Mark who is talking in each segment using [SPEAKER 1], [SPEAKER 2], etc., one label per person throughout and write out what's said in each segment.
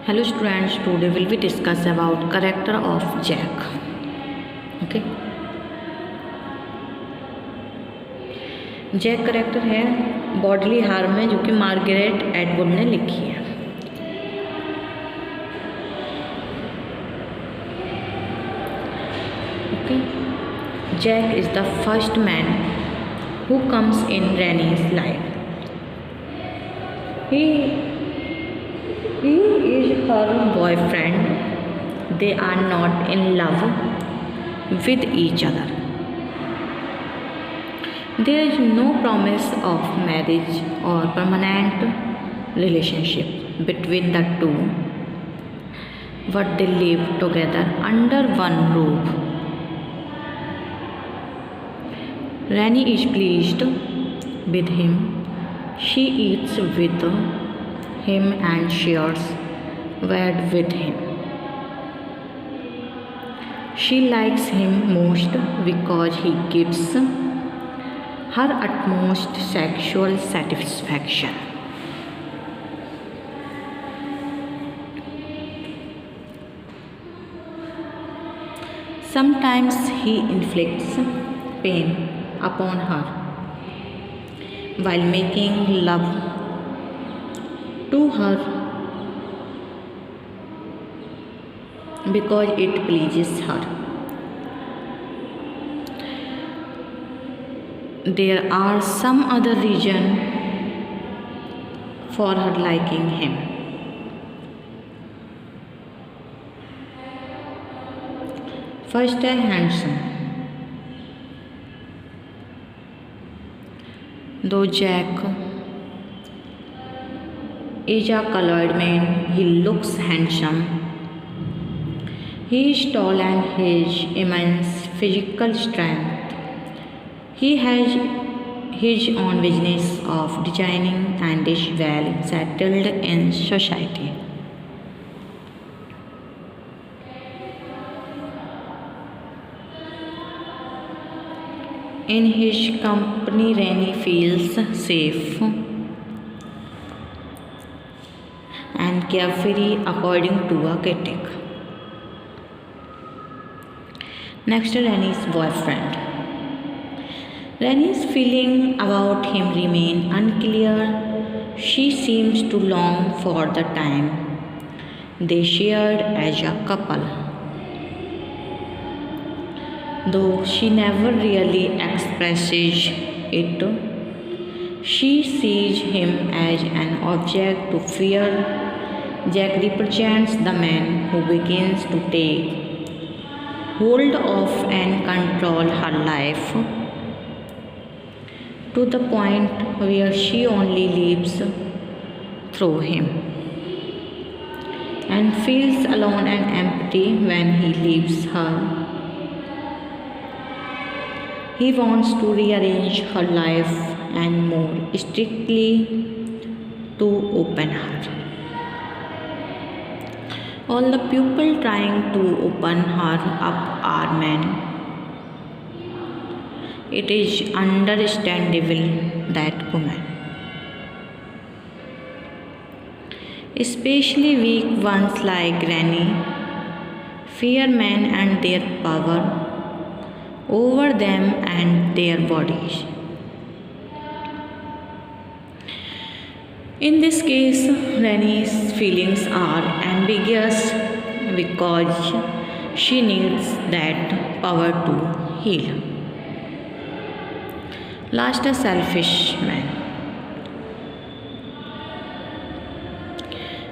[SPEAKER 1] Hello students, today will we discuss about character of Jack. Okay, Jack character है bodily harm में जो कि Margaret Atwood ने लिखी है. Okay, Jack is the first man who comes in Rennie's life. He is her boyfriend. They are not in love with each other. There is no promise of marriage or permanent relationship between the two, but they live together under one roof. Rennie is pleased with him. She eats with him and shares bed with him. She likes him most because he gives her utmost sexual satisfaction. Sometimes he inflicts pain upon her while making love to her because it pleases her. There are some other reason for her liking him. First है handsome. Though Jack is a colored man, he looks handsome. He is tall and has immense physical strength. He has his own business of designing and is well settled in society. In his company, Rennie feels safe and carefree according to a critic. Next, Rennie's boyfriend. Rennie's feelings about him remain unclear. She seems to long for the time they shared as a couple, though she never really expresses it. She sees him as an object to fear. Jack represents the man who begins to take hold of and control her life to the point where she only lives through him and feels alone and empty when he leaves her. He wants to rearrange her life and more strictly to open her. All the people trying to open her up are men. It is understandable that women, especially weak ones like Rennie, fear men and their power over them and their bodies. In this case, Rennie's feelings are ambiguous because she needs that power to heal. Last, a selfish man.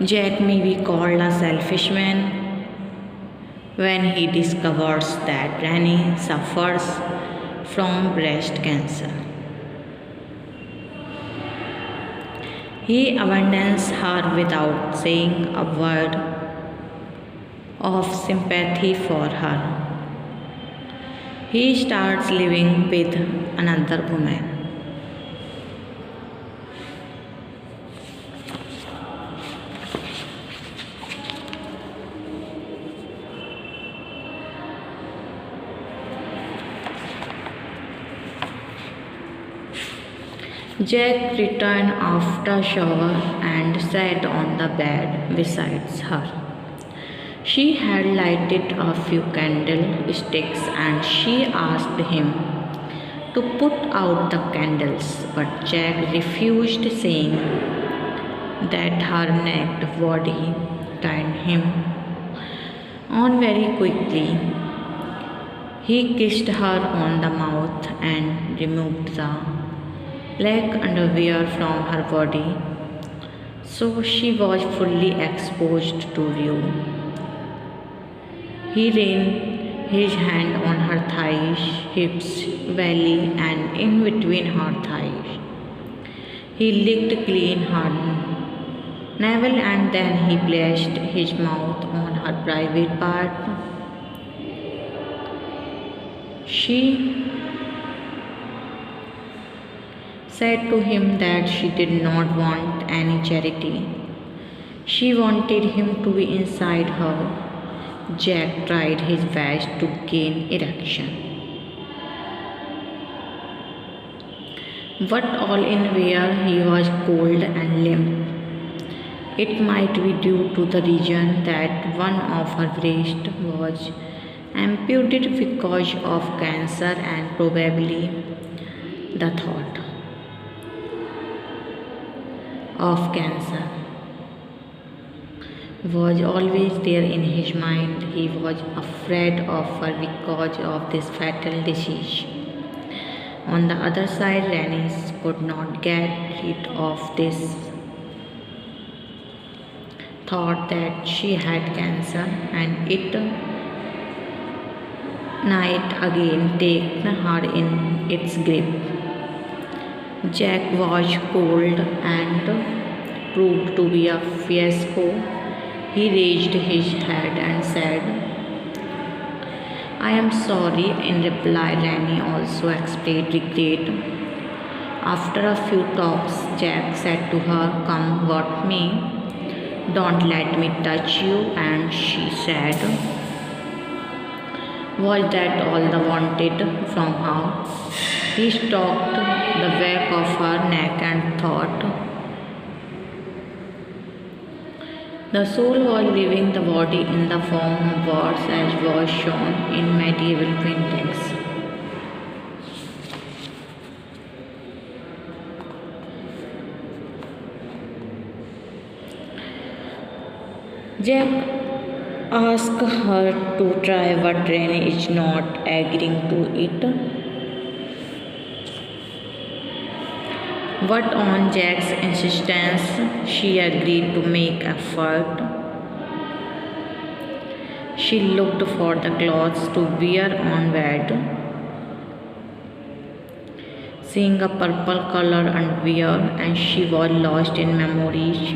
[SPEAKER 1] Jack may be called a selfish man when he discovers that Rennie suffers from breast cancer. He abandons her without saying a word of sympathy for her. He starts living with another woman. Jack returned after shower and sat on the bed beside her. She had lighted a few candlesticks and she asked him to put out the candles, but Jack refused, saying that her naked body turned him on very quickly. He kissed her on the mouth and removed the black underwear from her body, so she was fully exposed to view. He laid his hand on her thighs, hips, belly, and in between her thighs. He licked clean her navel and then he placed his mouth on her private part. She said to him that she did not want any charity. She wanted him to be inside her. Jack tried his best to gain erection, but all in where he was cold and limp. It might be due to the reason that one of her breasts was amputated because of cancer, and probably the thought of cancer was always there in his mind. He was afraid of her because of this fatal disease. On the other side, Lennis could not get rid of this thought that she had cancer, and it night again taken her in its grip. Jack was cold and proved to be a fiasco. He raised his head and said, "I am sorry." In reply, Lenny also expressed regret. After a few talks, Jack said to her, "Come what may, don't let me touch you." And she said, "Was that all they wanted from her?" He stroked the back of her neck and thought the soul was leaving the body in the form of words, as was shown in medieval paintings. Jack asked her to try, but Rennie is not agreeing to it. But on Jack's insistence, she agreed to make effort. She looked for the clothes to wear on bed. Seeing a purple color underwear, and she was lost in memories.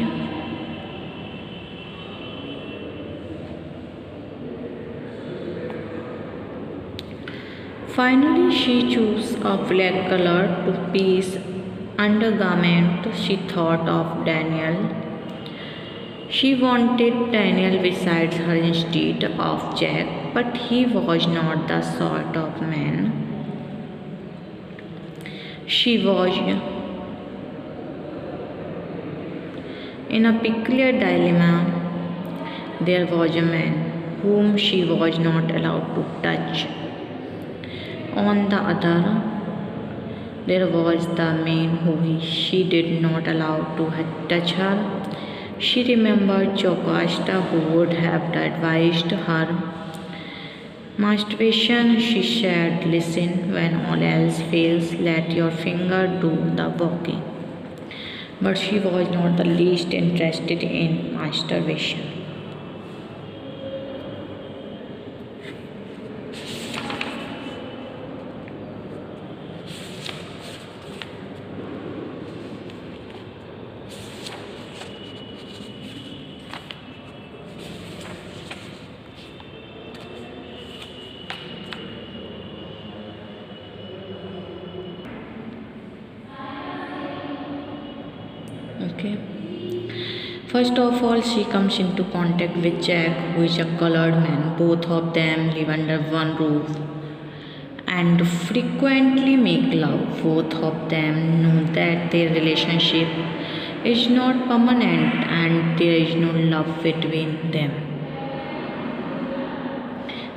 [SPEAKER 1] Finally, she chose a black color two-piece undergarment. She thought of Daniel. She wanted Daniel beside her instead of Jack, but he was not the sort of man. She was in a peculiar dilemma. There was a man whom she was not allowed to touch. On the other, there was the man who she did not allow to touch her. She remembered Jocasta, who would have advised her masturbation. She said, "Listen, when all else fails, let your finger do the walking." But she was not the least interested in masturbation. Okay. First of all, she comes into contact with Jack, who is a colored man. Both of them live under one roof and frequently make love. Both of them know that their relationship is not permanent and there is no love between them.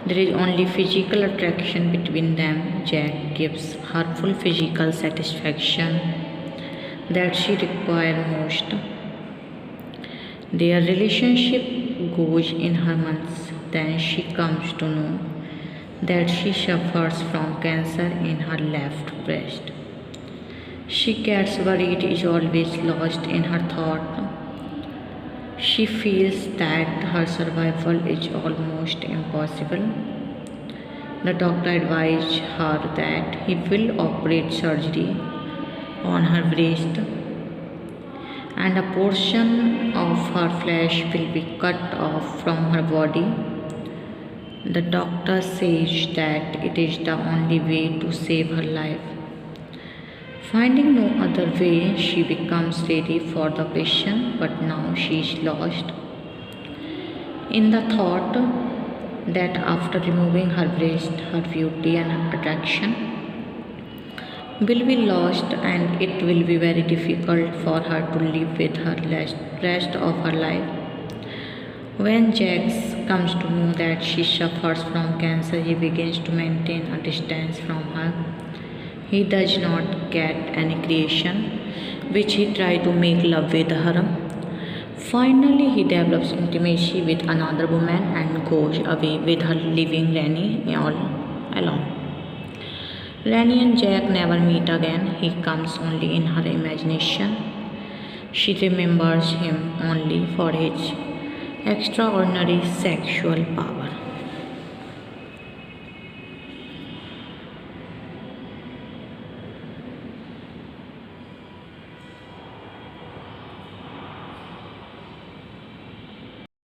[SPEAKER 1] There is only physical attraction between them. Jack gives her full physical satisfaction that she requires most. Their relationship goes in her months. Then she comes to know that she suffers from cancer in her left breast. She gets worried, is always lost in her thought. She feels that her survival is almost impossible. The doctor advised her that he will operate surgery on her breast and a portion of her flesh will be cut off from her body. The doctor says that it is the only way to save her life. Finding no other way, she becomes ready for the operation, but now she is lost in the thought that after removing her breast, her beauty and attraction will be lost and it will be very difficult for her to live with her rest of her life. When Jax comes to know that she suffers from cancer, he begins to maintain a distance from her. He does not get any creation, which he tries to make love with her. Finally, he develops intimacy with another woman and goes away with her, leaving Rennie all alone. Rennie and Jack never meet again. He comes only in her imagination. She remembers him only for his extraordinary sexual power.